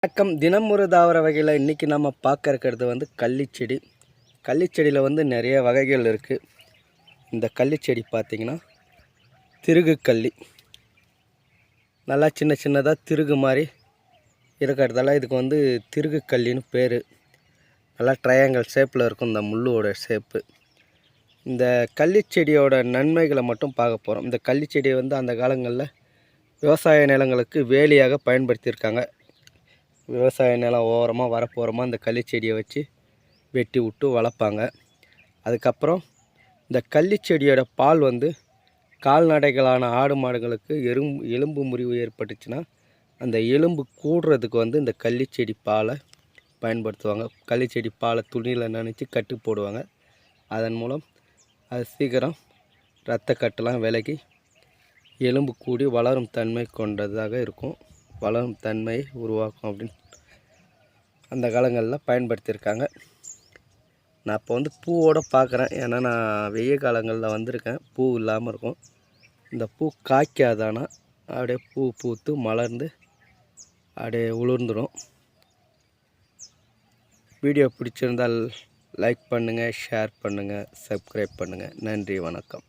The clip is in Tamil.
வணக்கம். தினம் ஒரு தாவர வகையில் இன்றைக்கி நம்ம பார்க்க இருக்கிறது வந்து கள்ளிச்செடி. கள்ளிச்செடியில் வந்து நிறைய வகைகள் இருக்குது. இந்த கள்ளிச்செடி பார்த்திங்கன்னா திருகு கள்ளி, நல்லா சின்ன சின்னதாக திருகு மாதிரி இருக்கிறதால இதுக்கு வந்து திருகு கள்ளின்னு பேர். நல்லா ட்ரையாங்கிள் ஷேப்பில் இருக்கும் இந்த முள்ளோட ஷேப்பு. இந்த கள்ளிச்செடியோட நன்மைகளை மட்டும் பார்க்க போகிறோம். இந்த கள்ளிச்செடியை வந்து அந்த காலங்களில் விவசாய நிலங்களுக்கு வேலியாக பயன்படுத்தியிருக்காங்க. விவசாய நிலம் ஓரமாக வரப்போகிறமாக இந்த கள்ளிச்செடியை வச்சு வெட்டி விட்டு வளர்ப்பாங்க. அதுக்கப்புறம் இந்த கள்ளிச்செடியோட பால் வந்து கால்நடைகளான ஆடு மாடுகளுக்கு எலும்பு முறிவு ஏற்பட்டுச்சுன்னா அந்த எலும்பு கூடுறதுக்கு வந்து இந்த கள்ளிச்செடி பாலை பயன்படுத்துவாங்க. கள்ளிச்செடி பாலை துணியில் நனைச்சி கட்டு போடுவாங்க. அதன் மூலம் அது சீக்கிரம் இரத்த கட்டெல்லாம் விலகி எலும்பு கூடி வளரும் தன்மை கொண்டதாக இருக்கும். வளரும் தன்மையை உருவாக்கும் அப்படின்னு அந்த காலங்களில் பயன்படுத்தியிருக்காங்க. நான் இப்போ வந்து பூவோடு பார்க்குறேன். ஏன்னா நான் வெய்ய காலங்களில் வந்திருக்கேன். பூ இல்லாமல் இருக்கும். இந்த பூ காய்க்காதானா அப்படியே பூ பூத்து மலர்ந்து அப்படியே உளுர்ந்துடும். வீடியோ பிடிச்சிருந்தால் லைக் பண்ணுங்கள், ஷேர் பண்ணுங்கள், சப்ஸ்கிரைப் பண்ணுங்கள். நன்றி, வணக்கம்.